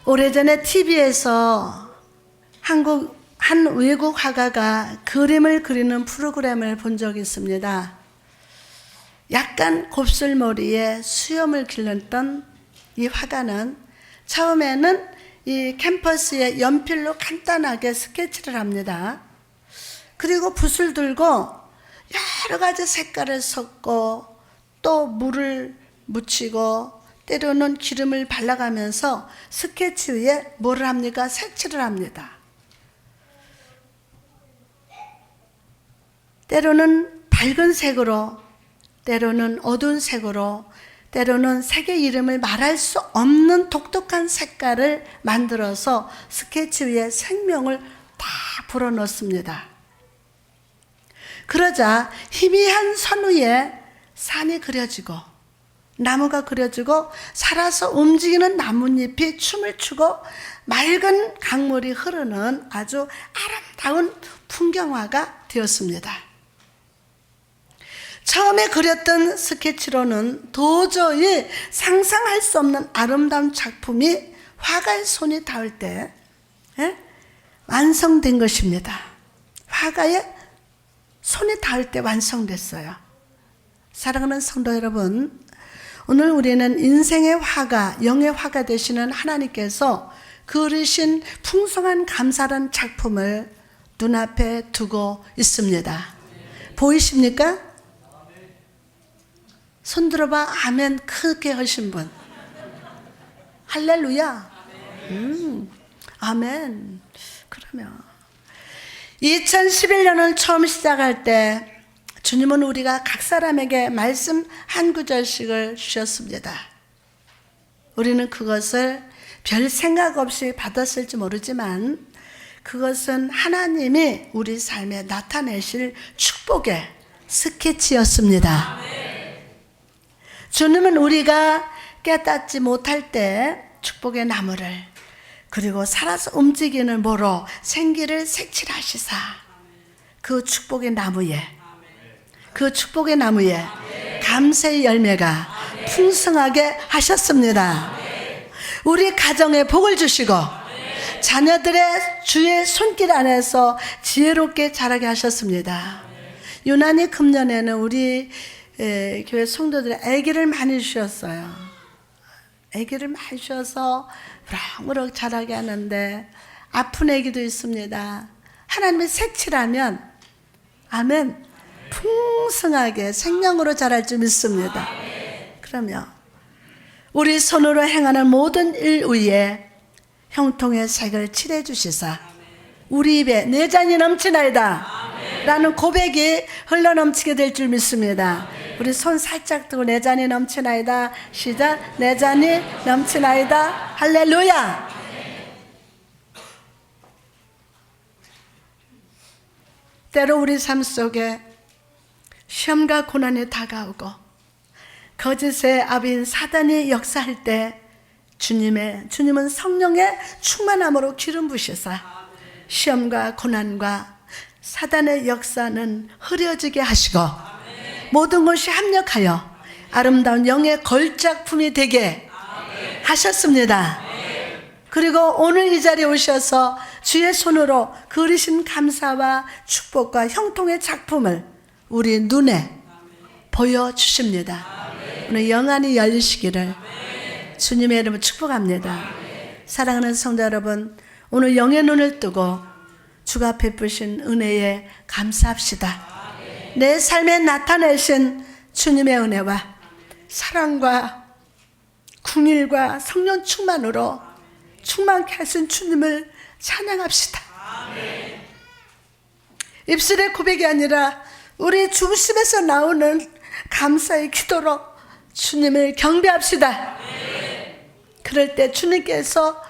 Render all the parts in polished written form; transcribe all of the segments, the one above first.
오래전에 TV에서 한 외국 화가가 그림을 그리는 프로그램을 본 적이 있습니다. 약간 곱슬머리에 수염을 길렀던 이 화가는 처음에는 이 캔버스에 연필로 간단하게 스케치를 합니다. 그리고 붓을 들고 여러 가지 색깔을 섞고 또 물을 묻히고 때로는 기름을 발라가면서 스케치 위에 뭐를 합니까? 색칠을 합니다. 때로는 밝은 색으로, 때로는 어두운 색으로, 때로는 색의 이름을 말할 수 없는 독특한 색깔을 만들어서 스케치 위에 생명을 다 불어넣습니다. 그러자 희미한 선 위에 산이 그려지고 나무가 그려지고 살아서 움직이는 나뭇잎이 춤을 추고 맑은 강물이 흐르는 아주 아름다운 풍경화가 되었습니다. 처음에 그렸던 스케치로는 도저히 상상할 수 없는 아름다운 작품이 화가의 손이 닿을 때 완성된 것입니다. 화가의 손이 닿을 때 완성됐어요. 사랑하는 성도 여러분, 오늘 우리는 인생의 화가, 영의 화가 되시는 하나님께서 그리신 풍성한 감사란 작품을 눈앞에 두고 있습니다. 보이십니까? 손 들어봐. 아멘 크게 하신 분. 할렐루야. 아멘. 그러면 2011년을 처음 시작할 때 주님은 우리가 각 사람에게 말씀 한 구절씩을 주셨습니다. 우리는 그것을 별 생각 없이 받았을지 모르지만 그것은 하나님이 우리 삶에 나타내실 축복의 스케치였습니다. 주님은 우리가 깨닫지 못할 때 축복의 나무를, 그리고 살아서 움직이는 모로 생기를 색칠하시사 그 축복의 나무에 감사의 열매가 풍성하게 하셨습니다. 우리 가정에 복을 주시고 자녀들의 주의 손길 안에서 지혜롭게 자라게 하셨습니다. 유난히 금년에는 우리 교회 성도들이 아기를 많이 주셨어요. 아기를 많이 주셔서 무럭무럭 자라게 하는데 아픈 아기도 있습니다. 하나님의 색칠하면 아멘 풍성하게 생명으로 자랄 줄 믿습니다. 그러면 우리 손으로 행하는 모든 일 위에 형통의 색을 칠해 주시사 우리 입에 내 잔이 넘치나이다 라는 고백이 흘러넘치게 될 줄 믿습니다. 우리 손 살짝 뜨고 내 잔이 넘치나이다. 시작. 내 잔이 넘치나이다. 할렐루야. 때로 우리 삶 속에 시험과 고난이 다가오고 거짓의 아비인 사단이 역사할 때 주님은 성령의 충만함으로 기름 부으시사 시험과 고난과 사단의 역사는 흐려지게 하시고 모든 것이 합력하여 아름다운 영의 걸작품이 되게 하셨습니다. 그리고 오늘 이 자리에 오셔서 주의 손으로 그리신 감사와 축복과 형통의 작품을 우리 눈에 보여주십니다. 오늘 영안이 열리시기를 주님의 이름으로 축복합니다. 사랑하는 성도 여러분, 오늘 영의 눈을 뜨고 주가 베푸신 은혜에 감사합시다. 내 삶에 나타내신 주님의 은혜와 사랑과 긍휼과 성령 충만으로 충만케 하신 주님을 찬양합시다. 입술의 고백이 아니라 우리 중심에서 나오는 감사의 기도로 주님을 경배합시다. 그럴 때 주님께서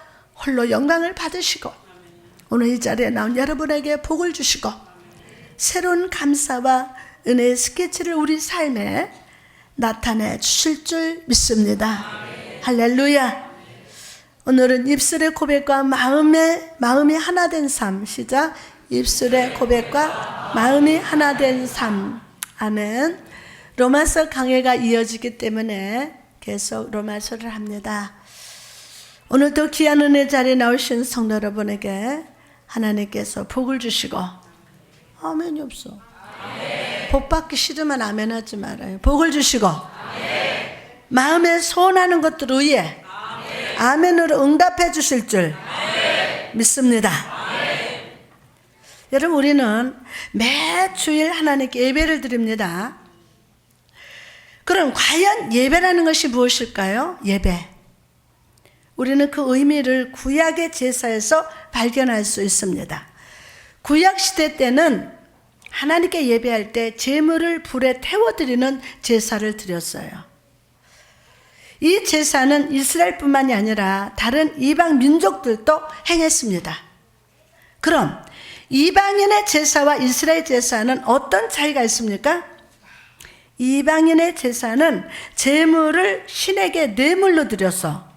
홀로 영광을 받으시고 오늘 이 자리에 나온 여러분에게 복을 주시고 새로운 감사와 은혜의 스케치를 우리 삶에 나타내 주실 줄 믿습니다. 할렐루야. 오늘은 입술의 고백과 마음이 하나 된 삶. 시작. 입술의 고백과 마음이 하나 된 삶. 아멘. 로마서 강해가 이어지기 때문에 계속 로마서를 합니다. 오늘도 귀한 은혜 자리에 나오신 성도 여러분에게 하나님께서 복을 주시고, 아멘이 없어. 복 받기 싫으면 아멘 하지 말아요. 복을 주시고, 마음에 소원하는 것들 위에 아멘으로 응답해 주실 줄 믿습니다. 여러분, 우리는 매 주일 하나님께 예배를 드립니다. 그럼 과연 예배라는 것이 무엇일까요? 예배. 우리는 그 의미를 구약의 제사에서 발견할 수 있습니다. 구약 시대 때는 하나님께 예배할 때 제물을 불에 태워드리는 제사를 드렸어요. 이 제사는 이스라엘뿐만이 아니라 다른 이방 민족들도 행했습니다. 그럼 이방인의 제사와 이스라엘 제사는 어떤 차이가 있습니까? 이방인의 제사는 제물을 신에게 뇌물로 드려서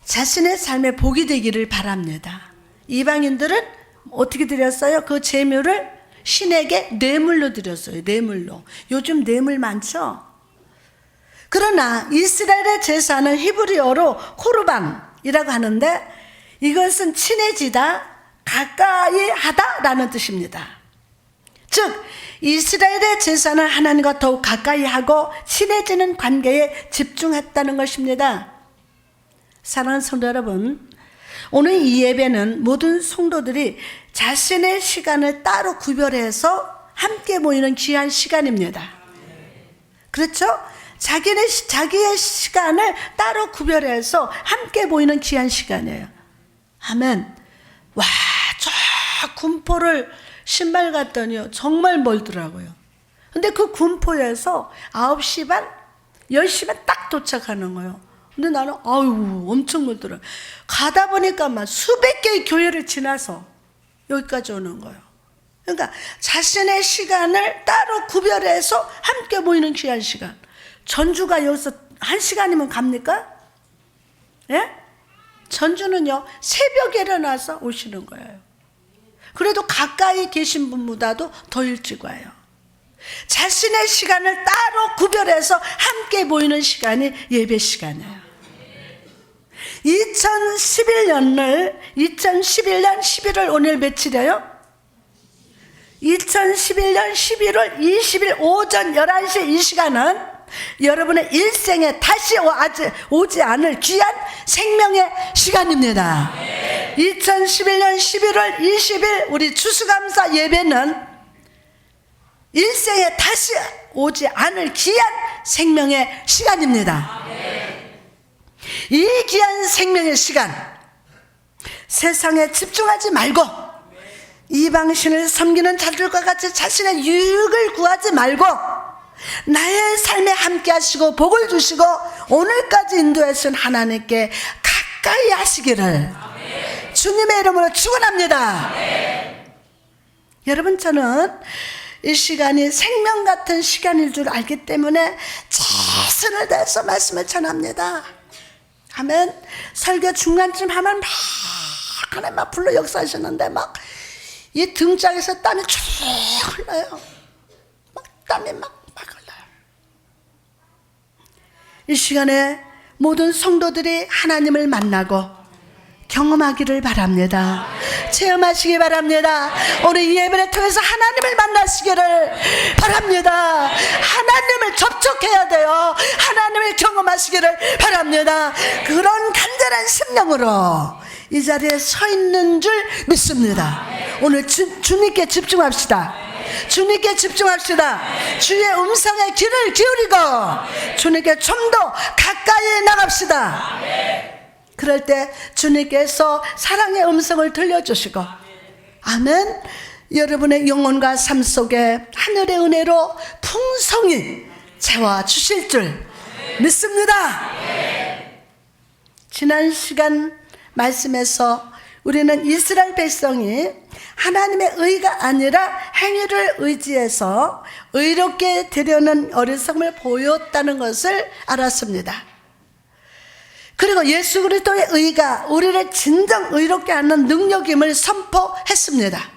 자신의 삶에 복이 되기를 바랍니다. 이방인들은 어떻게 드렸어요? 그 제물을 신에게 뇌물로 드렸어요. 뇌물로. 요즘 뇌물 많죠? 그러나 이스라엘의 제사는 히브리어로 코르반이라고 하는데, 이것은 친해지다, 가까이 하다라는 뜻입니다. 즉 이스라엘의 제사는 하나님과 더욱 가까이 하고 친해지는 관계에 집중했다는 것입니다. 사랑하는 성도 여러분, 오늘 이 예배는 모든 성도들이 자신의 시간을 따로 구별해서 함께 모이는 귀한 시간입니다. 그렇죠? 자기의 시간을 따로 구별해서 함께 모이는 귀한 시간이에요. 아멘. 와, 저 군포를 신발 갔더니요, 정말 멀더라고요. 근데 그 군포에서 9시 반, 10시면 딱 도착하는 거예요. 근데 나는 아유, 엄청 멀더라고요. 가다 보니까 막 수백 개의 교회를 지나서 여기까지 오는 거예요. 그러니까 자신의 시간을 따로 구별해서 함께 모이는 귀한 시간. 전주가 여기서 1시간이면 갑니까? 예? 전주는요, 새벽에 일어나서 오시는 거예요. 그래도 가까이 계신 분보다도 더 일찍 와요. 자신의 시간을 따로 구별해서 함께 모이는 시간이 예배 시간이에요. 2011년 11월 오늘 며칠이에요? 2011년 11월 20일 오전 11시 이 시간은 여러분의 일생에 다시 오지 않을 귀한 생명의 시간입니다. 2011년 11월 20일 우리 추수감사 예배는 일생에 다시 오지 않을 귀한 생명의 시간입니다. 이 귀한 생명의 시간, 세상에 집중하지 말고 이방신을 섬기는 자들과 같이 자신의 유익을 구하지 말고 나의 삶에 함께 하시고 복을 주시고 오늘까지 인도하신 하나님께 가까이 하시기를 주님의 이름으로 축원합니다. 여러분, 저는 이 시간이 생명 같은 시간일 줄 알기 때문에 최선을 다해서 말씀을 전합니다. 아멘. 설교 중간쯤 하면 막 하나님 막 불러 역사하시는데 막 이 등짝에서 땀이 쭉 흘러요. 막 땀이 막 흘러요. 이 시간에 모든 성도들이 하나님을 만나고 경험하기를 바랍니다. 체험하시기 바랍니다. 오늘 이 예배를 통해서 하나님을 만나시기를 바랍니다. 하나님을 접촉해야 돼요. 하나님을 경험하시기를 바랍니다. 그런 간절한 심령으로 이 자리에 서 있는 줄 믿습니다. 오늘 주님께 집중합시다. 주님께 집중합시다. 주의 음성에 귀를 기울이고 주님께 좀 더 가까이 나갑시다. 그럴 때 주님께서 사랑의 음성을 들려주시고, 아멘, 여러분의 영혼과 삶 속에 하늘의 은혜로 풍성히 채워주실 줄 믿습니다. 지난 시간 말씀에서 우리는 이스라엘 백성이 하나님의 의가 아니라 행위를 의지해서 의롭게 되려는 어리석음을 보였다는 것을 알았습니다. 그리고 예수 그리스도의 의가 우리를 진정 의롭게 하는 능력임을 선포했습니다.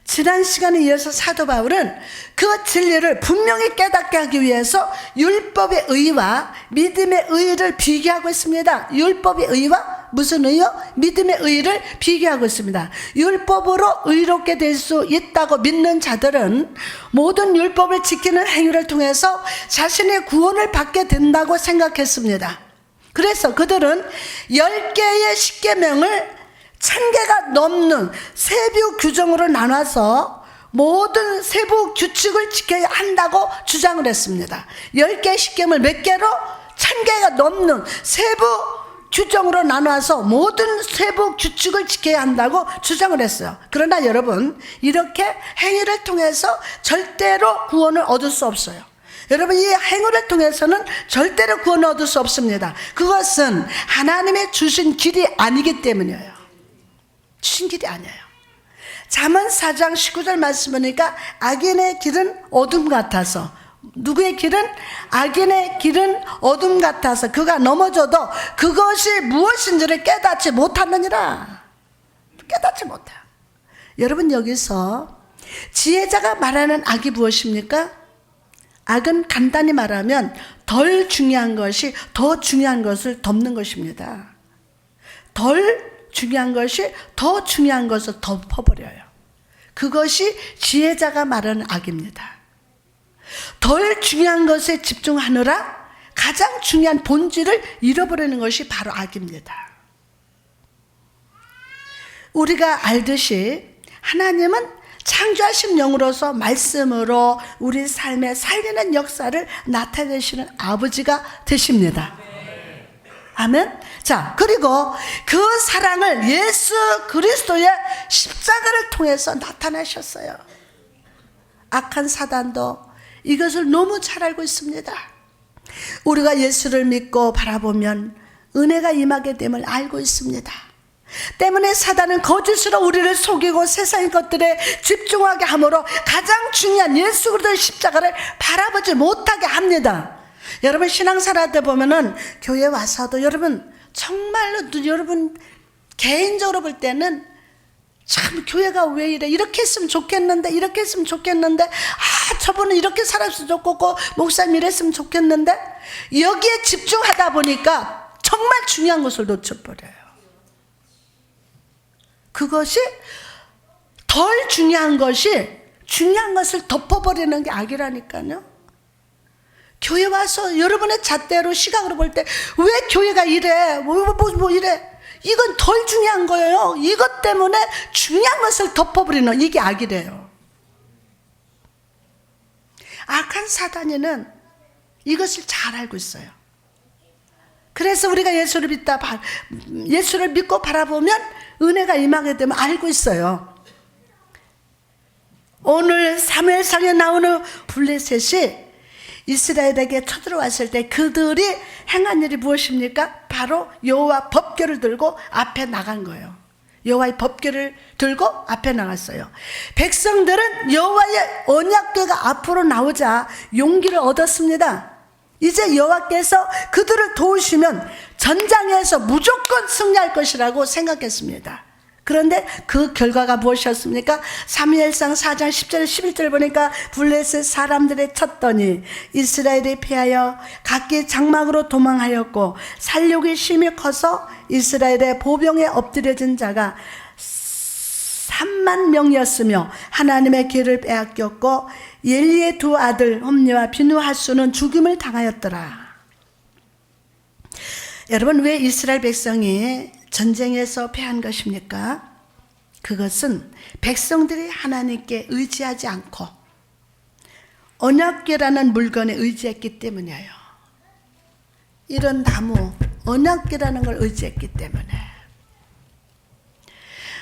지난 시간에 이어서 사도 바울은 그 진리를 분명히 깨닫게 하기 위해서 율법의 의와 믿음의 의를 비교하고 있습니다. 율법의 의와 무슨 의요? 믿음의 의를 비교하고 있습니다. 율법으로 의롭게 될 수 있다고 믿는 자들은 모든 율법을 지키는 행위를 통해서 자신의 구원을 받게 된다고 생각했습니다. 그래서 그들은 10개의 십계명을 1000개가 넘는 세부 규정으로 나눠서 모든 세부 규칙을 지켜야 한다고 주장을 했습니다. 10개의 십계명을 몇 개로? 1000개가 넘는 세부 규정으로 나눠서 모든 세부 규칙을 지켜야 한다고 주장을 했어요. 그러나 여러분, 이렇게 행위를 통해서 절대로 구원을 얻을 수 없어요. 여러분, 이 행위를 통해서는 절대로 구원을 얻을 수 없습니다. 그것은 하나님의 주신 길이 아니기 때문이에요. 주신 길이 아니에요. 잠언 4장 19절 말씀 보니까 악인의 길은 어둠 같아서, 누구의 길은? 악인의 길은 어둠 같아서 그가 넘어져도 그것이 무엇인지를 깨닫지 못하느니라. 깨닫지 못해요. 여러분, 여기서 지혜자가 말하는 악이 무엇입니까? 악은 간단히 말하면 덜 중요한 것이 더 중요한 것을 덮는 것입니다. 덜 중요한 것이 더 중요한 것을 덮어버려요. 그것이 지혜자가 말하는 악입니다. 덜 중요한 것에 집중하느라 가장 중요한 본질을 잃어버리는 것이 바로 악입니다. 우리가 알듯이 하나님은 창조하신 영으로서 말씀으로 우리 삶에 살리는 역사를 나타내시는 아버지가 되십니다. 아멘. 자, 그리고 그 사랑을 예수 그리스도의 십자가를 통해서 나타내셨어요. 악한 사단도 이것을 너무 잘 알고 있습니다. 우리가 예수를 믿고 바라보면 은혜가 임하게 됨을 알고 있습니다. 때문에 사단은 거짓으로 우리를 속이고 세상의 것들에 집중하게 함으로 가장 중요한 예수 그리스도의 십자가를 바라보지 못하게 합니다. 여러분, 신앙생활 때 보면은 교회 와서도 여러분 정말로 여러분 개인적으로 볼 때는 참 교회가 왜 이래, 이렇게 했으면 좋겠는데, 이렇게 했으면 좋겠는데, 저분은 이렇게 살았으면 좋겠고 목사님 이랬으면 좋겠는데, 여기에 집중하다 보니까 정말 중요한 것을 놓쳐버려요. 그것이 덜 중요한 것이 중요한 것을 덮어버리는 게 악이라니까요. 교회 와서 여러분의 잣대로 시각으로 볼 때 왜 교회가 이래, 뭐 이래, 이건 덜 중요한 거예요. 이것 때문에 중요한 것을 덮어버리는, 이게 악이래요. 악한 사단이는 이것을 잘 알고 있어요. 그래서 우리가 예수를 믿고 바라보면 은혜가 임하게 되면 알고 있어요. 오늘 사무엘상에 나오는 블레셋이 이스라엘에게 쳐들어왔을 때 그들이 행한 일이 무엇입니까? 바로 여호와 법궤를 들고 앞에 나간 거예요. 여호와의 법궤를 들고 앞에 나갔어요. 백성들은 여호와의 언약궤가 앞으로 나오자 용기를 얻었습니다. 이제 여호와께서 그들을 도우시면 전장에서 무조건 승리할 것이라고 생각했습니다. 그런데 그 결과가 무엇이었습니까? 사무엘상 4장 10절 11절 보니까 블레셋 사람들의 쳤더니 이스라엘이 패하여 각기 장막으로 도망하였고 살육이 심히 커서 이스라엘의 보병에 엎드려진 자가 3만 명이었으며 하나님의 길을 빼앗겼고 엘리의 두 아들 홈니와 비누하수는 죽임을 당하였더라. 여러분, 왜 이스라엘 백성이 전쟁에서 패한 것입니까? 그것은 백성들이 하나님께 의지하지 않고 언약궤라는 물건에 의지했기 때문이에요. 이런 나무, 언약궤라는 걸 의지했기 때문에.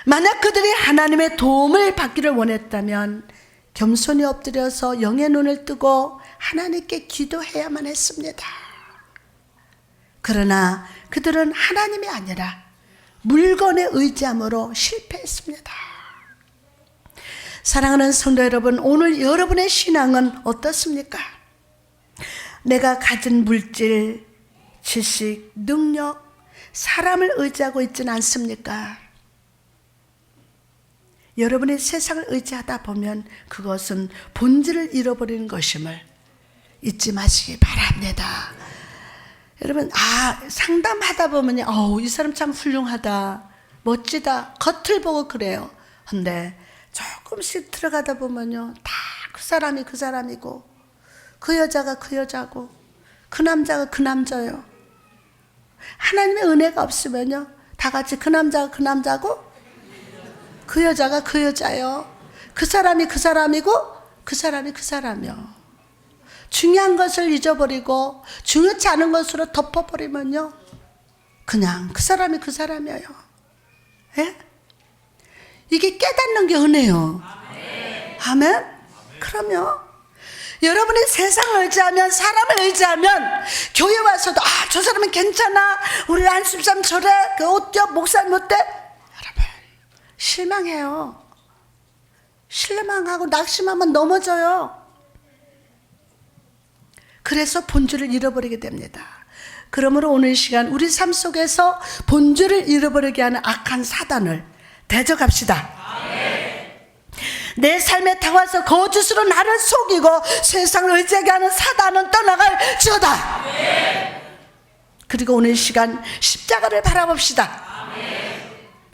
만약 그들이 하나님의 도움을 받기를 원했다면 겸손히 엎드려서 영의 눈을 뜨고 하나님께 기도해야만 했습니다. 그러나 그들은 하나님이 아니라 물건에 의지함으로 실패했습니다. 사랑하는 성도 여러분, 오늘 여러분의 신앙은 어떻습니까? 내가 가진 물질, 지식, 능력, 사람을 의지하고 있지는 않습니까? 여러분이 세상을 의지하다 보면 그것은 본질을 잃어버리는 것임을 잊지 마시기 바랍니다. 여러분, 상담하다 보면요, 이 사람 참 훌륭하다, 멋지다, 겉을 보고 그래요. 근데 조금씩 들어가다 보면요, 다 그 사람이 그 사람이고, 그 여자가 그 여자고, 그 남자가 그 남자예요. 하나님의 은혜가 없으면요, 다 같이 그 남자가 그 남자고, 그 여자가 그 여자예요. 그 사람이 그 사람이고, 그 사람이 그 사람이요. 중요한 것을 잊어버리고 중요치 않은 것으로 덮어버리면요, 그냥 그 사람이 그 사람이에요. 예? 이게 깨닫는 게 은혜요. 아멘? 그럼요. 여러분이 세상을 의지하면, 사람을 의지하면, 교회 와서도 저 사람은 괜찮아, 우리 안수삼 저래, 그 어때, 목사님 어때? 여러분, 실망해요. 실망하고 낙심하면 넘어져요. 그래서 본질을 잃어버리게 됩니다. 그러므로 오늘 이 시간 우리 삶 속에서 본질을 잃어버리게 하는 악한 사단을 대적합시다. 내 삶에 다가와서 거짓으로 나를 속이고 세상을 의지하게 하는 사단은 떠나갈지어다. 그리고 오늘 이 시간 십자가를 바라봅시다.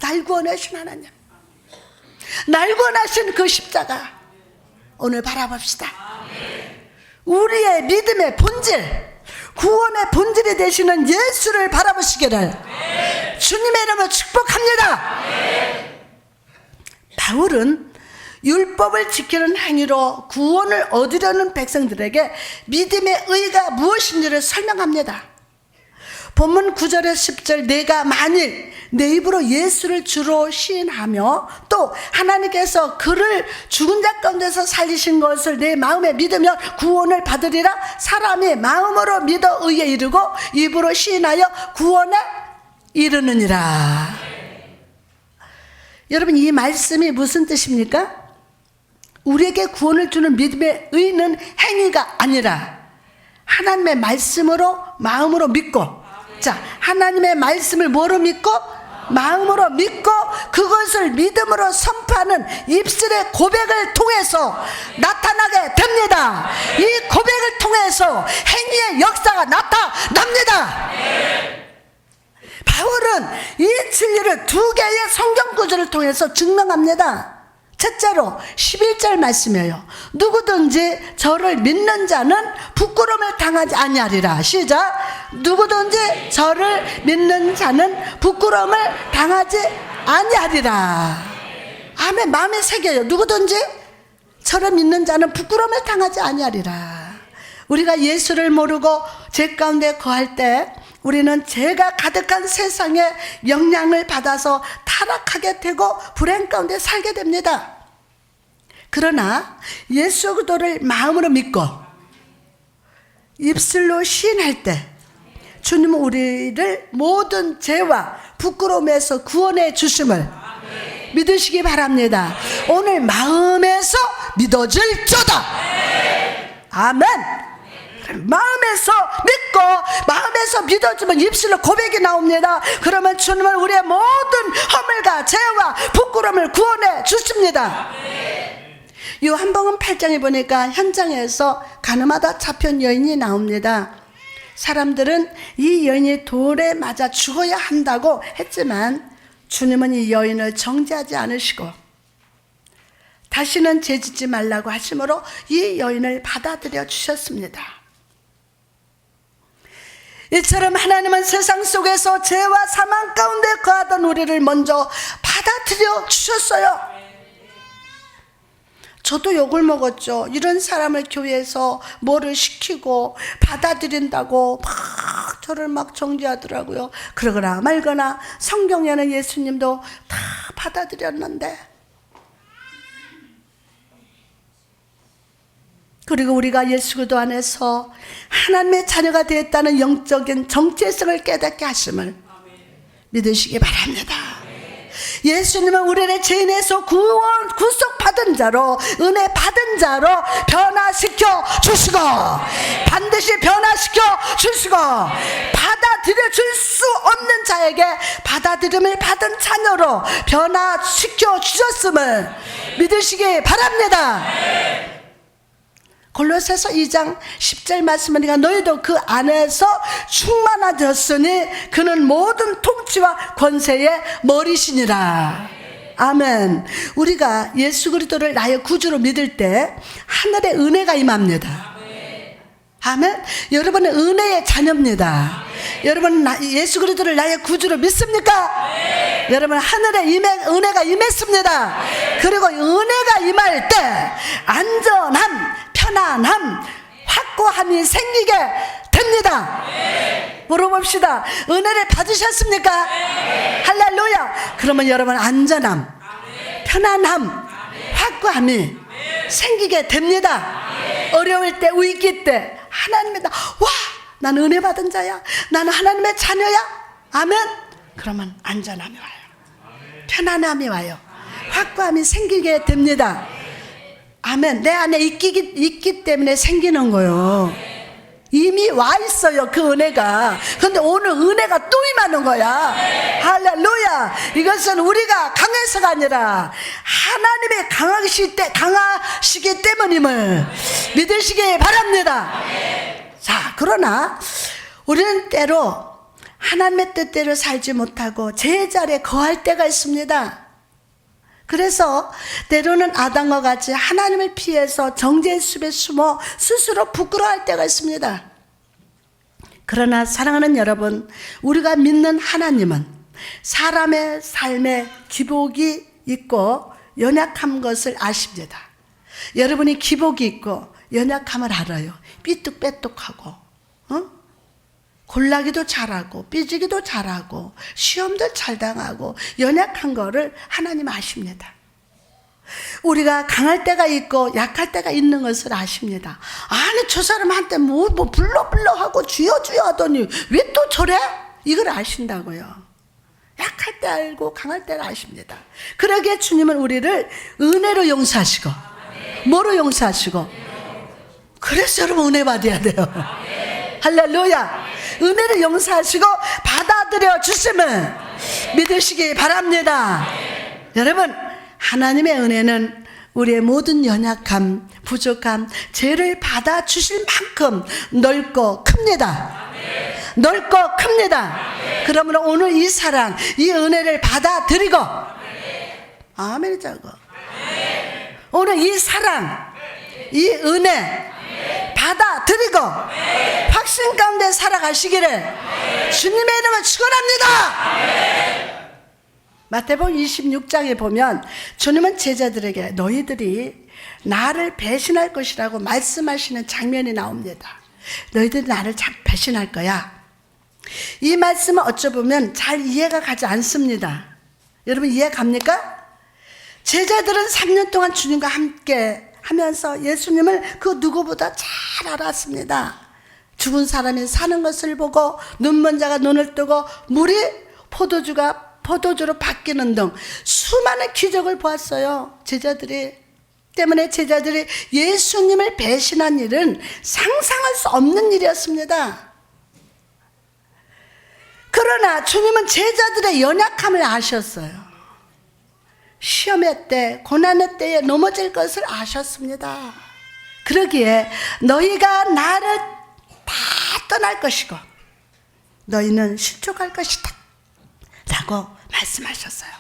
날 구원하신 하나님, 날 구원하신 그 십자가 오늘 바라봅시다. 우리의 믿음의 본질, 구원의 본질이 되시는 예수를 바라보시기를 주님의 이름으로 축복합니다. 바울은 율법을 지키는 행위로 구원을 얻으려는 백성들에게 믿음의 의가 무엇인지를 설명합니다. 본문 9절에 10절, 내가 만일 내 입으로 예수를 주로 시인하며 또 하나님께서 그를 죽은 자 가운데서 살리신 것을 내 마음에 믿으면 구원을 받으리라. 사람이 마음으로 믿어 의에 이르고 입으로 시인하여 구원에 이르느니라. 여러분, 이 말씀이 무슨 뜻입니까? 우리에게 구원을 주는 믿음의 의는 행위가 아니라 하나님의 말씀으로 마음으로 믿고, 자, 하나님의 말씀을 뭐로 믿고? 마음으로 믿고 그것을 믿음으로 선포하는 입술의 고백을 통해서 나타나게 됩니다. 이 고백을 통해서 행위의 역사가 나타납니다. 바울은 이 진리를 두 개의 성경 구절을 통해서 증명합니다. 첫째로 11절 말씀이에요. 누구든지 저를 믿는 자는 부끄러움을 당하지 아니하리라. 시작. 누구든지 저를 믿는 자는 부끄러움을 당하지 아니하리라. 아멘. 마음에 새겨요. 누구든지 저를 믿는 자는 부끄러움을 당하지 아니하리라. 우리가 예수를 모르고 죄 가운데 거할 때 우리는 죄가 가득한 세상에 영향을 받아서 타락하게 되고 불행 가운데 살게 됩니다. 그러나 예수 그리스도를 마음으로 믿고 입술로 시인할 때 주님은 우리를 모든 죄와 부끄러움에서 구원해 주심을 믿으시기 바랍니다. 오늘 마음에서 믿어질지어다. 아멘. 마음에서 믿고 마음에서 믿어주면 입술로 고백이 나옵니다. 그러면 주님은 우리의 모든 허물과 죄와 부끄러움을 구원해 주십니다. 요한복음 8장에 보니까 현장에서 가늠하다 잡힌 여인이 나옵니다. 사람들은 이 여인이 돌에 맞아 죽어야 한다고 했지만 주님은 이 여인을 정죄하지 않으시고 다시는 죄짓지 말라고 하심으로 이 여인을 받아들여 주셨습니다. 이처럼 하나님은 세상 속에서 죄와 사망 가운데 거하던 우리를 먼저 받아들여 주셨어요. 저도 욕을 먹었죠. 이런 사람을 교회에서 뭐를 시키고 받아들인다고 막 저를 막 정죄하더라고요. 그러거나 말거나 성경에는 예수님도 다 받아들였는데, 그리고 우리가 예수 그리스도 안에서 하나님의 자녀가 되었다는 영적인 정체성을 깨닫게 하심을 믿으시기 바랍니다. 예수님은 우리를 죄인에서 구속받은 자로, 은혜 받은 자로 변화시켜 주시고 반드시 변화시켜 주시고 받아들여 줄 수 없는 자에게 받아들임을 받은 자녀로 변화시켜 주셨음을 믿으시기 바랍니다. 골로새서 2장 10절 말씀하니까 너희도 그 안에서 충만하셨으니 그는 모든 통치와 권세의 머리시니라. 아멘. 우리가 예수 그리스도를 나의 구주로 믿을 때 하늘의 은혜가 임합니다. 아멘. 여러분은 은혜의 자녀입니다. 여러분 예수 그리스도를 나의 구주로 믿습니까? 여러분 하늘의 은혜가 임했습니다. 그리고 은혜가 임할 때 안전함, 편안함, 확고함이 생기게 됩니다. 물어봅시다. 은혜를 받으셨습니까? 할렐루야. 그러면 여러분 안전함, 편안함, 확고함이 생기게 됩니다. 어려울 때, 위기 때 하나님의 와, 나는 은혜 받은 자야. 나는 하나님의 자녀야. 아멘. 그러면 안전함이 와요. 편안함이 와요. 확고함이 생기게 됩니다. 아멘. 내 안에 있기 때문에 생기는 거예요. 이미 와 있어요, 그 은혜가. 그런데 오늘 은혜가 또 임하는 거야. 할렐루야. 이것은 우리가 강해서가 아니라 하나님의 강하시기 때문임을 믿으시기 바랍니다. 자, 그러나 우리는 때로 하나님의 뜻대로 살지 못하고 제자리에 거할 때가 있습니다. 그래서 때로는 아담과 같이 하나님을 피해서 정죄의 숲에 숨어 스스로 부끄러워할 때가 있습니다. 그러나 사랑하는 여러분, 우리가 믿는 하나님은 사람의 삶에 기복이 있고 연약한 것을 아십니다. 여러분이 기복이 있고 연약함을 알아요. 삐뚝빼뚝하고 골라기도 잘하고 삐지기도 잘하고 시험도 잘 당하고 연약한 거를 하나님 아십니다. 우리가 강할 때가 있고 약할 때가 있는 것을 아십니다. 아니 저 사람한테 뭐 불러하고 주여 하더니 왜 또 저래? 이걸 아신다고요. 약할 때 알고 강할 때를 아십니다. 그러기에 주님은 우리를 은혜로 용서하시고 뭐로 용서하시고 그래서 여러분 은혜 받아야 돼요. 할렐루야. 은혜를 용서하시고 받아들여 주심을 믿으시기 바랍니다. 여러분 하나님의 은혜는 우리의 모든 연약함, 부족함, 죄를 받아주실 만큼 넓고 큽니다. 넓고 큽니다. 그러므로 오늘 이 사랑, 이 은혜를 받아들이고 아멘이자고. 오늘 이 사랑, 이 은혜 받아들이고 확신 가운데 살아가시기를 주님의 이름을 축원합니다. 마태복음 26장에 보면 주님은 제자들에게 너희들이 나를 배신할 것이라고 말씀하시는 장면이 나옵니다. 너희들이 나를 배신할 거야. 이 말씀은 어쩌보면 잘 이해가 가지 않습니다. 여러분 이해 갑니까? 제자들은 3년 동안 주님과 함께 하면서 예수님을 그 누구보다 잘 알았습니다. 죽은 사람이 사는 것을 보고 눈먼 자가 눈을 뜨고 물이 포도주로 바뀌는 등 수많은 기적을 보았어요. 때문에 제자들이 예수님을 배신한 일은 상상할 수 없는 일이었습니다. 그러나 주님은 제자들의 연약함을 아셨어요. 시험의 때, 고난의 때에 넘어질 것을 아셨습니다. 그러기에 너희가 나를 다 떠날 것이고 너희는 실족할 것이다 라고 말씀하셨어요.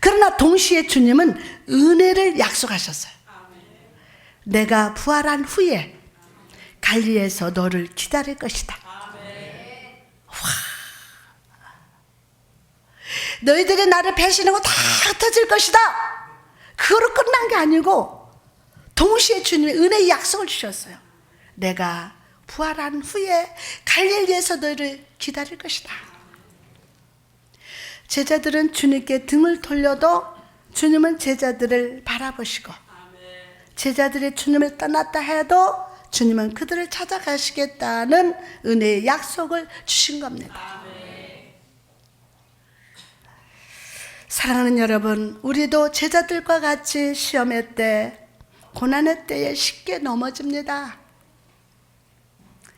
그러나 동시에 주님은 은혜를 약속하셨어요. 내가 부활한 후에 갈릴리에서 너를 기다릴 것이다. 너희들이 나를 배신하고 다 흩어질 것이다. 그거로 끝난 게 아니고 동시에 주님이 은혜의 약속을 주셨어요. 내가 부활한 후에 갈릴리에서 너희를 기다릴 것이다. 제자들은 주님께 등을 돌려도 주님은 제자들을 바라보시고 제자들이 주님을 떠났다 해도 주님은 그들을 찾아가시겠다는 은혜의 약속을 주신 겁니다. 사랑하는 여러분, 우리도 제자들과 같이 시험의 때, 고난의 때에 쉽게 넘어집니다.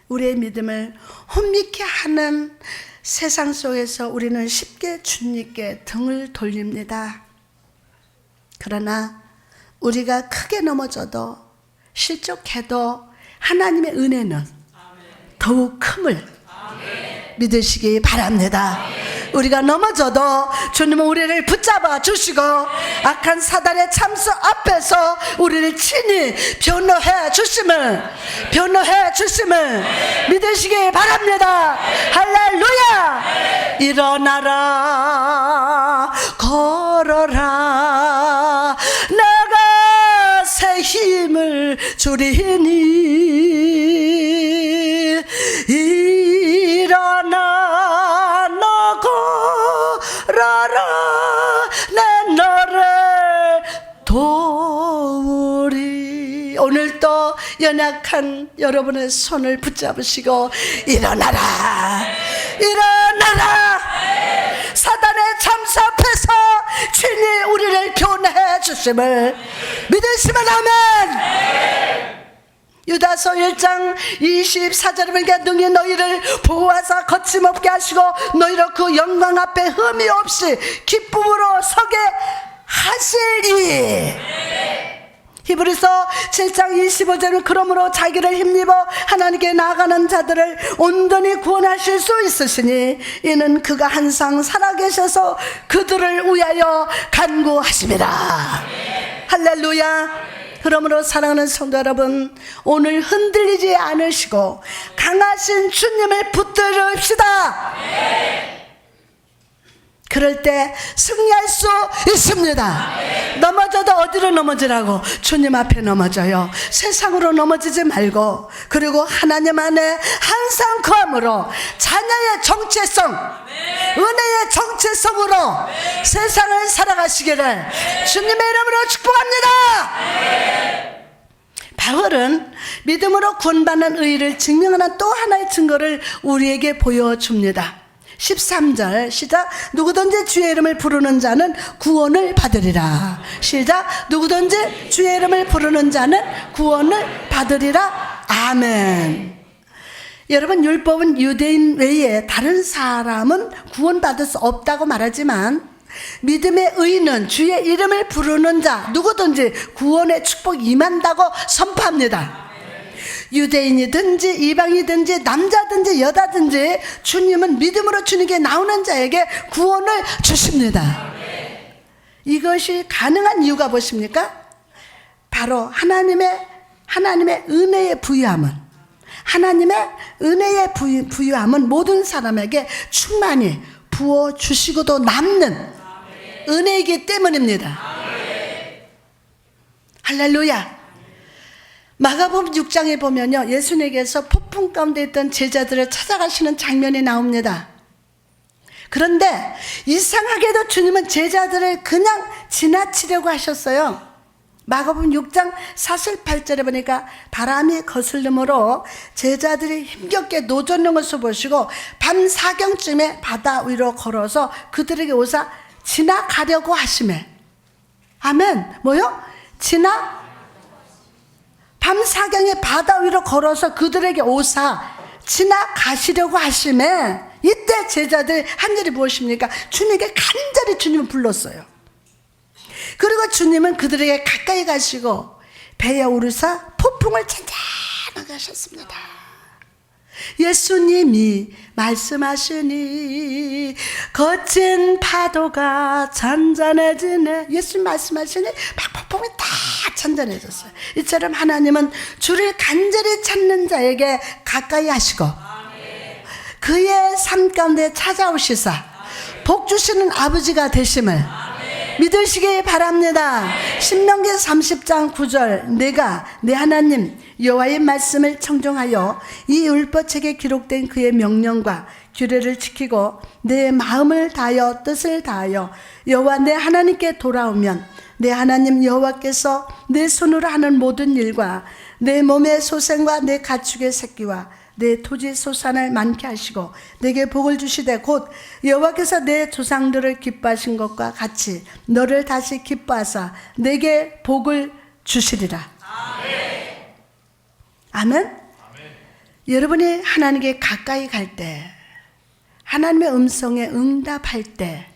우리의 믿음을 혼미케 하는 세상 속에서 우리는 쉽게 주님께 등을 돌립니다. 그러나 우리가 크게 넘어져도 실족해도 하나님의 은혜는 더욱 큼을 믿으시기 바랍니다. 우리가 넘어져도 주님은 우리를 붙잡아 주시고 악한 사단의 참수 앞에서 우리를 친히 변호해 주심을 믿으시기 바랍니다. 할렐루야. 일어나라 걸어라 내가 새 힘을 주리니 일어나 너 걸어라 내 너를 도우리. 오늘도 연약한 여러분의 손을 붙잡으시고 일어나라 사단의 참수 앞에서 친히 우리를 교훈해 주심을 믿으시면 아멘. 유다서 1장 24절에 보니까 능히 너희를 보호하사 거침없게 하시고 너희로 그 영광 앞에 흠이 없이 기쁨으로 서게 하시리. 히브리서 7장 25절은 그러므로 자기를 힘입어 하나님께 나아가는 자들을 온전히 구원하실 수 있으시니 이는 그가 항상 살아계셔서 그들을 위하여 간구하심이라. 할렐루야. 그러므로 사랑하는 성도 여러분, 오늘 흔들리지 않으시고 강하신 주님을 붙들읍시다. 그럴 때 승리할 수 있습니다. 넘어져도 어디로 넘어지라고? 주님 앞에 넘어져요. 세상으로 넘어지지 말고, 그리고 하나님 안에 항상 거함으로 자녀의 정체성, 은혜의 정체성으로 세상을 살아가시기를 주님의 이름으로 축복합니다. 바울은 믿음으로 구원받는 의의를 증명하는 또 하나의 증거를 우리에게 보여줍니다. 13절 시작. 누구든지 주의 이름을 부르는 자는 구원을 받으리라. 시작. 누구든지 주의 이름을 부르는 자는 구원을 받으리라. 아멘. 여러분, 율법은 유대인 외에 다른 사람은 구원받을 수 없다고 말하지만 믿음의 의는 주의 이름을 부르는 자 누구든지 구원의 축복이 임한다고 선포합니다. 유대인이든지 이방이든지 남자든지 여자든지 주님은 믿음으로 주님께 나오는 자에게 구원을 주십니다. 이것이 가능한 이유가 무엇입니까? 바로 하나님의 은혜의 부유함은, 하나님의 은혜의 부유함은 모든 사람에게 충만히 부어주시고도 남는 은혜이기 때문입니다. 할렐루야. 마가복음 6장에 보면요, 예수님께서 폭풍 가운데 있던 제자들을 찾아가시는 장면이 나옵니다. 그런데 이상하게도 주님은 제자들을 그냥 지나치려고 하셨어요. 마가복음 6장 48절에 보니까 바람이 거슬림으로 제자들이 힘겹게 노젓는 것을 보시고 밤 사경쯤에 바다 위로 걸어서 그들에게 오사 지나가려고 하시매. 아멘. 뭐요? 밤 사경에 바다 위로 걸어서 그들에게 오사 지나가시려고 하시매. 이때 제자들 한 일이 무엇입니까? 주님에게 간절히 주님을 불렀어요. 그리고 주님은 그들에게 가까이 가시고 배에 오르사 폭풍을 잔잔하게 하셨습니다. 예수님이 말씀하시니 거친 파도가 잔잔해지네. 예수님 말씀하시니 막 폭풍이 다 잔잔해졌어요. 이처럼 하나님은 주를 간절히 찾는 자에게 가까이 하시고 그의 삶 가운데 찾아오시사 복 주시는 아버지가 되심을 믿으시기 바랍니다. 신명기 30장 9절 내가 내 하나님 여호와의 말씀을 청종하여 이 율법책에 기록된 그의 명령과 규례를 지키고 내 마음을 다하여 뜻을 다하여 여호와 내 하나님께 돌아오면 내 하나님 여호와께서 내 손으로 하는 모든 일과 내 몸의 소생과 내 가축의 새끼와 내 토지 소산을 많게 하시고 내게 복을 주시되 곧 여호와께서 내 조상들을 기뻐하신 것과 같이 너를 다시 기뻐하사 내게 복을 주시리라. 아멘. 아멘. 여러분이 하나님께 가까이 갈 때 하나님의 음성에 응답할 때,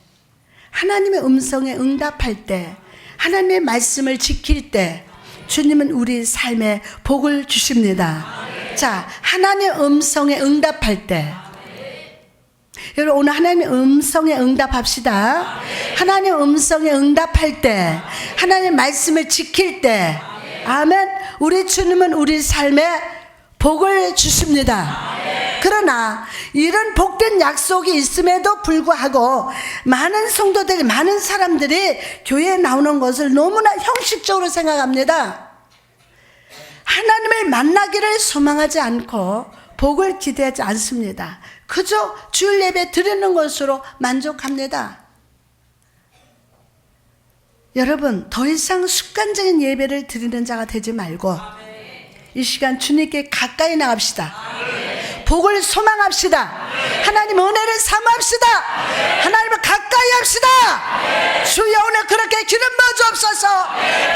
하나님의 음성에 응답할 때, 하나님의 말씀을 지킬 때 주님은 우리 삶에 복을 주십니다. 자, 하나님의 음성에 응답할 때, 여러분 오늘 하나님의 음성에 응답합시다. 하나님의 음성에 응답할 때, 하나님의 말씀을 지킬 때, 아멘. 우리 주님은 우리 삶에 복을 주십니다. 그러나 이런 복된 약속이 있음에도 불구하고 많은 성도들, 많은 사람들이 교회에 나오는 것을 너무나 형식적으로 생각합니다. 하나님을 만나기를 소망하지 않고 복을 기대하지 않습니다. 그저 주일 예배 드리는 것으로 만족합니다. 여러분, 더 이상 습관적인 예배를 드리는 자가 되지 말고 이 시간 주님께 가까이 나갑시다. 복을 소망합시다. 하나님 은혜를 사모합시다. 하나님을 가까이 합시다. 주여 오늘 그렇게 기름 부어 주옵소서.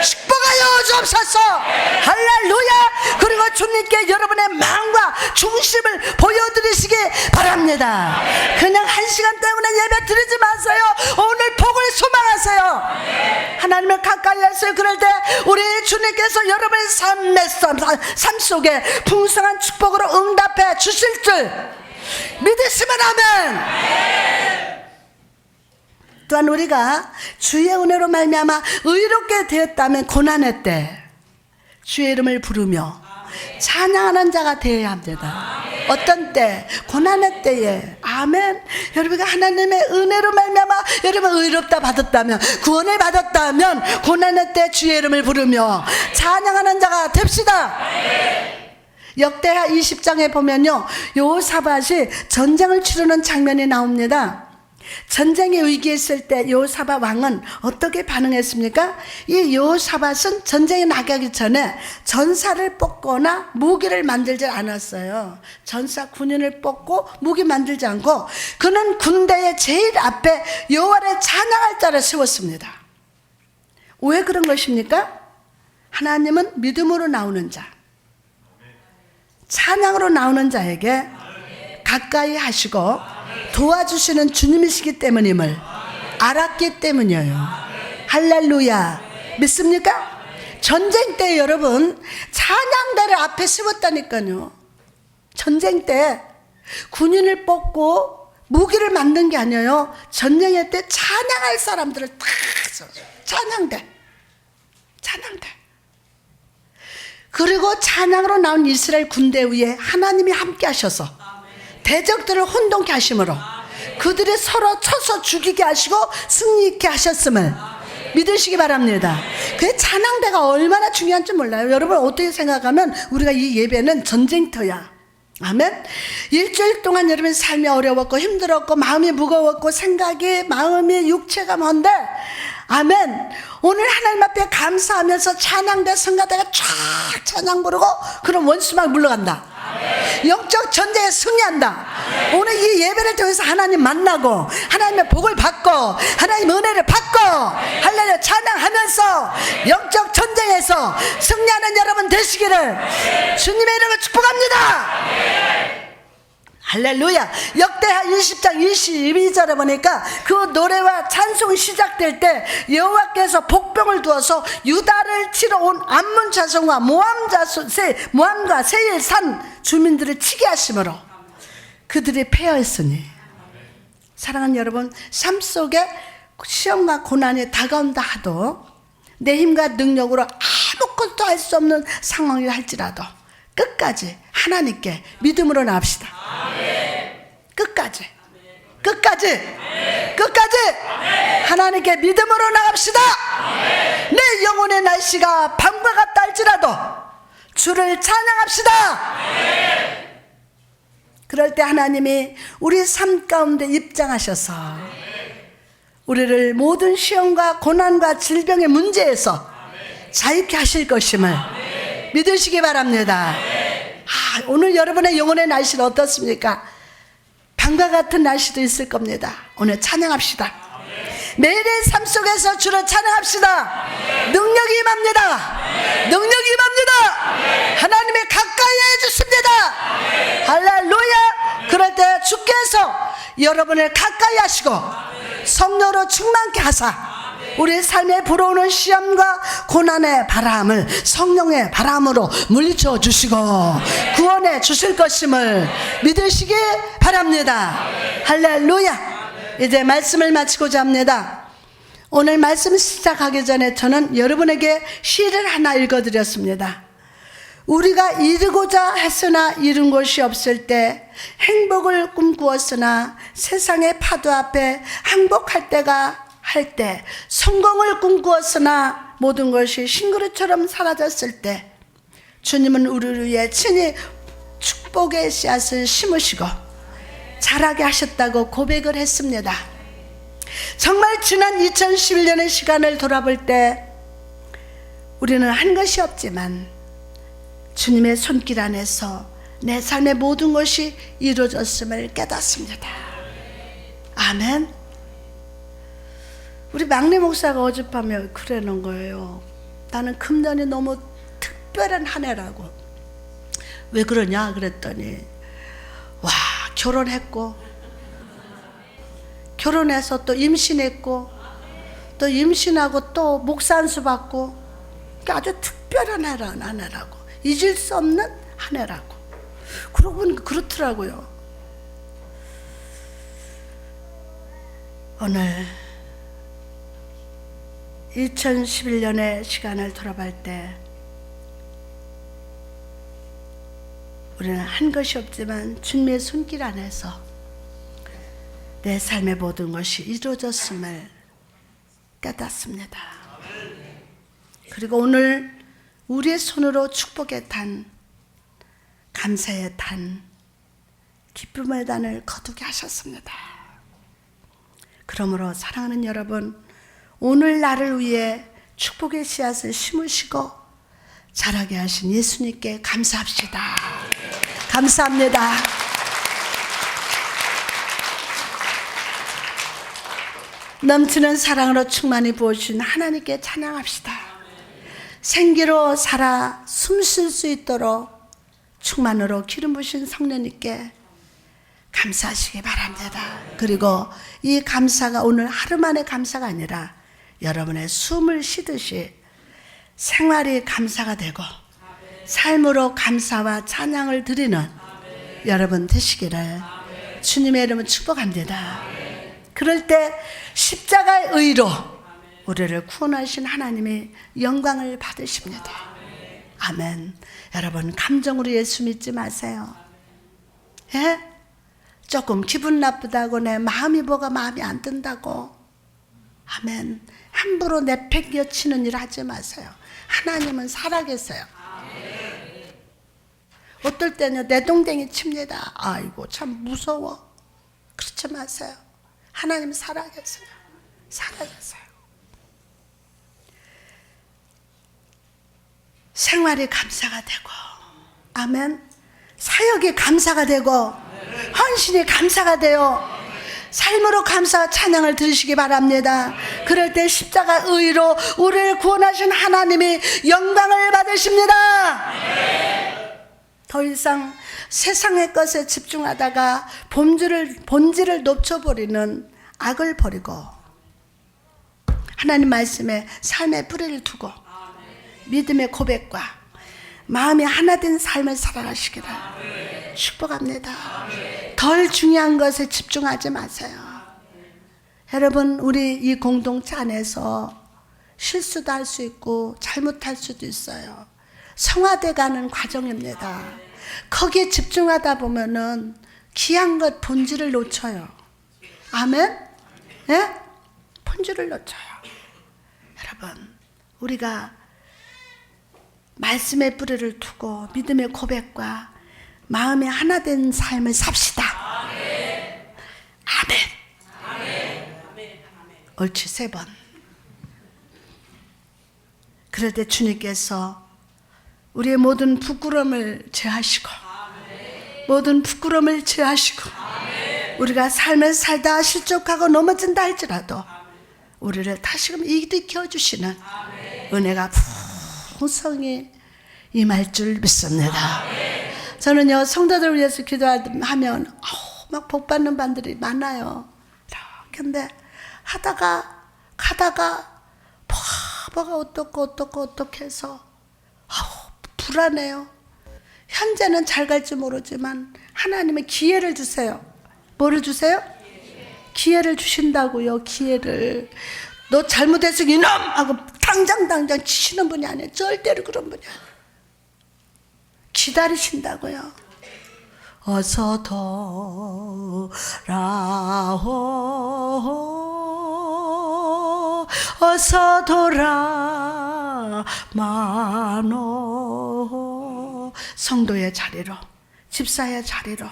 축복하여 주옵소서. 할렐루야. 그리고 주님께 여러분의 마음과 중심을 보여드리시기 바랍니다. 그냥 한 시간 때문에 예배 드리지 마세요. 오늘 복을 소망하세요. 하나님을 가까이 하세요. 그럴 때 우리 주님께서 여러분의 삶 속에 풍성한 축복으로 응답해 주실 줄 믿으시면 아멘. 또한 우리가 주의 은혜로 말미암아 의롭게 되었다면 고난의 때 주의 이름을 부르며 찬양하는 자가 되어야 합니다. 어떤 때? 고난의 때에. 아멘. 여러분가 하나님의 은혜로 말미암아 여러분 의롭다 받았다면, 구원을 받았다면 고난의 때 주의 이름을 부르며 찬양하는 자가 됩시다. 역대하 20장에 보면요, 여호사밧이 전쟁을 치르는 장면이 나옵니다. 전쟁의 위기에 있을 때 여호사밧 왕은 어떻게 반응했습니까? 이 여호사밧은 전쟁에 나가기 전에 전사를 뽑거나 무기를 만들지 않았어요. 전사 군인을 뽑고 무기 만들지 않고 그는 군대의 제일 앞에 여호와를 찬양할 자를 세웠습니다. 왜 그런 것입니까? 하나님은 믿음으로 나오는 자, 찬양으로 나오는 자에게 가까이 하시고 도와주시는 주님이시기 때문임을 알았기 때문이에요. 할렐루야. 믿습니까? 전쟁 때 여러분 찬양대를 앞에 세웠다니까요. 전쟁 때 군인을 뽑고 무기를 만든 게 아니에요. 전쟁의 때 찬양할 사람들을 다 찬양대. 그리고 찬양으로 나온 이스라엘 군대 위에 하나님이 함께 하셔서 대적들을 혼동케 하심으로 그들이 서로 쳐서 죽이게 하시고 승리케 하셨음을 믿으시기 바랍니다. 그 찬양대가 얼마나 중요한지 몰라요. 여러분 어떻게 생각하면 우리가 이 예배는 전쟁터야. 아멘. 일주일 동안 여러분 삶이 어려웠고 힘들었고 마음이 무거웠고 생각이 마음이 육체가 먼데, 아멘. 오늘 하나님 앞에 감사하면서 찬양대 성가대가 쫙 찬양 부르고 그럼 원수막 물러간다. 영적 전쟁에 승리한다. 오늘 이 예배를 통해서 하나님 만나고 하나님의 복을 받고 하나님의 은혜를 받고 할렐루야 찬양하면서 영적 전쟁에서 승리하는 여러분 되시기를 주님의 이름으로 축복합니다. 할렐루야. 역대하 20장 22절에 보니까 그 노래와 찬송이 시작될 때 여호와께서 복병을 두어서 유다를 치러 온 암몬 자손과 모함과 세일 산 주민들을 치게 하심으로 그들이 패하였으니. 사랑하는 여러분, 삶 속에 시험과 고난이 다가온다 하도 내 힘과 능력으로 아무것도 할 수 없는 상황이 할지라도 끝까지 하나님께 믿음으로 나갑시다. 끝까지 하나님께 믿음으로 나갑시다. 내 영혼의 날씨가 밤과 같다 할지라도 주를 찬양합시다. 그럴 때 하나님이 우리 삶 가운데 입장하셔서 우리를 모든 시험과 고난과 질병의 문제에서 자유케 하실 것임을 믿으시기 바랍니다. 오늘 여러분의 영혼의 날씨는 어떻습니까? 밤과 같은 날씨도 있을 겁니다. 오늘 찬양합시다. 매일의 삶 속에서 주를 찬양합시다. 능력이 임합니다. 하나님의 가까이 가까이 해주십니다. 할렐루야. 그럴 때 주께서 여러분을 가까이 하시고 성령으로 충만케 하사 우리 삶에 불어오는 시험과 고난의 바람을 성령의 바람으로 물리쳐 주시고 구원해 주실 것임을 믿으시기 바랍니다. 할렐루야. 이제 말씀을 마치고자 합니다. 오늘 말씀 시작하기 전에 저는 여러분에게 시를 하나 읽어드렸습니다. 우리가 이루고자 했으나 이룬 것이 없을 때, 행복을 꿈꾸었으나 세상의 파도 앞에 항복할 때가 할 때, 성공을 꿈꾸었으나 모든 것이 싱그루처럼 사라졌을 때, 주님은 우리를 위해 친히 축복의 씨앗을 심으시고 자라게 하셨다고 고백을 했습니다. 정말 지난 2011년의 시간을 돌아볼 때 우리는 한 것이 없지만 주님의 손길 안에서 내 삶의 모든 것이 이루어졌음을 깨닫습니다. 아멘. 우리 막내 목사가 어젯밤에 그러는 거예요. 나는 금년이 너무 특별한 한 해라고. 왜 그러냐 그랬더니 와, 결혼해서 또 임신했고 또 임신하고 또 목사 안수 받고, 아주 특별한 한 해라고, 잊을 수 없는 한 해라고. 그러고 보니까 그렇더라고요. 오늘 2011년의 시간을 돌아볼 때 우리는 한 것이 없지만 주님의 손길 안에서 내 삶의 모든 것이 이루어졌음을 깨닫습니다. 그리고 오늘 우리의 손으로 축복의 단, 감사의 단, 기쁨의 단을 거두게 하셨습니다. 그러므로 사랑하는 여러분, 오늘 나를 위해 축복의 씨앗을 심으시고 자라게 하신 예수님께 감사합시다. 감사합니다. 넘치는 사랑으로 충만히 부어주신 하나님께 찬양합시다. 생기로 살아 숨 쉴 수 있도록 충만으로 기름 부으신 성령님께 감사하시기 바랍니다. 그리고 이 감사가 오늘 하루만의 감사가 아니라 여러분의 숨을 쉬듯이 생활이 감사가 되고 삶으로 감사와 찬양을 드리는 여러분 되시기를 주님의 이름으로 축복합니다. 그럴 때 십자가의 의로 우리를 구원하신 하나님이 영광을 받으십니다. 아멘. 여러분, 감정으로 예수 믿지 마세요. 예? 조금 기분 나쁘다고, 내 마음이 마음에 안 든다고, 아멘, 함부로 내팽겨치는 일 하지 마세요. 하나님은 살아계세요. 어떨 때는 내 동댕이 칩니다. 아이고 참 무서워. 그렇지 마세요. 하나님 살아계세요. 살아계세요. 생활이 감사가 되고, 아멘, 사역이 감사가 되고, 헌신이 감사가 되어 삶으로 감사와 찬양을 들으시기 바랍니다. 그럴 때 십자가 의로 우리를 구원하신 하나님이 영광을 받으십니다. 더 이상 세상의 것에 집중하다가 본질을 놓쳐버리는 악을 버리고 하나님 말씀에 삶의 뿌리를 두고 믿음의 고백과 마음이 하나 된 삶을 살아가시기를 축복합니다. 덜 중요한 것에 집중하지 마세요. 여러분, 우리 이 공동체 안에서 실수도 할 수 있고 잘못할 수도 있어요. 성화돼가는 과정입니다. 거기에 집중하다 보면은 귀한 것 본질을 놓쳐요. 아멘? 예? 본질을 놓쳐요. 여러분, 우리가 말씀의 뿌리를 두고 믿음의 고백과 마음이 하나 된 삶을 삽시다. 아멘. 아멘. 옳지, 3번. 그럴 때 주님께서 우리의 모든 부끄러움을 제하시고, 모든 부끄러움을 제하시고, 우리가 삶을 살다 실족하고 넘어진다 할지라도 우리를 다시금 일으켜 주시는 은혜가 풍성히 임할 줄 믿습니다. 저는요, 성도들 위해서 기도하면 막 복받는 반들이 많아요. 근데 가다가 뭐가 어떻고 해서 불안해요. 현재는 잘 갈지 모르지만 하나님은 기회를 주세요. 뭐를 주세요? 기회를 주신다고요. 기회를. 너 잘못해서 이놈! 하고 당장 치시는 분이 아니에요. 절대로 그런 분이 아니에요. 기다리신다고요. 어서 돌아오, 어서 돌아마노. 성도의 자리로, 집사의 자리로,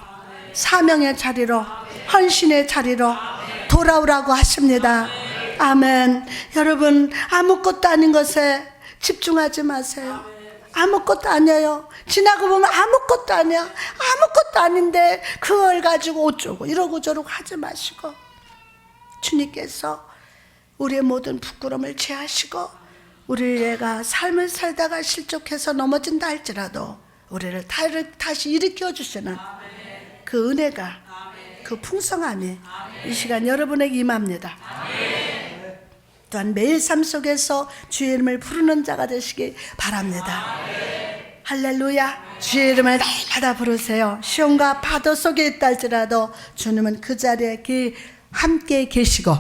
사명의 자리로, 헌신의 자리로 돌아오라고 하십니다. 아멘. 여러분, 아무것도 아닌 것에 집중하지 마세요. 아무것도 아니에요. 지나고 보면 아무것도 아니야. 아무것도 아닌데 그걸 가지고 어쩌고 이러고 저러고 하지 마시고, 주님께서 우리의 모든 부끄러움을 제하시고 우리가 삶을 살다가 실족해서 넘어진다 할지라도 우리를 다시 일으켜 주시는 그 은혜가, 그 풍성함이 이 시간 여러분에게 임합니다. 또한 매일 삶 속에서 주의 이름을 부르는 자가 되시기 바랍니다. 할렐루야. 주의 이름을 날마다 부르세요. 시온과 파도 속에 있다 할지라도 주님은 그 자리에 함께 계시고,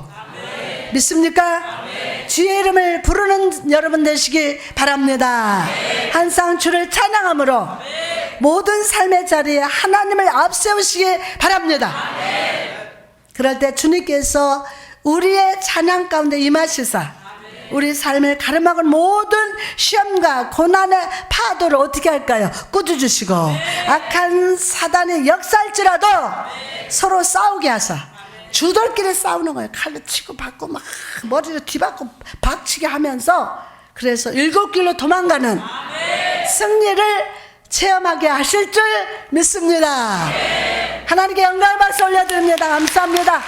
믿습니까? 주의 이름을 부르는 여러분 되시기 바랍니다. 항상 주를 찬양함으로 모든 삶의 자리에 하나님을 앞세우시기 바랍니다. 그럴 때 주님께서 우리의 찬양 가운데 임하시사 우리 삶을 가름막은 모든 시험과 고난의 파도를 어떻게 할까요? 꾸짖으시고 악한 사단이 역사할지라도 서로 싸우게 하사 주돌끼리 싸우는 거예요. 칼로 치고 받고 막 머리를 뒤받고 박치게 하면서, 그래서 일곱 길로 도망가는 승리를 체험하게 하실 줄 믿습니다. 하나님께 영광을 박수 올려드립니다. 감사합니다.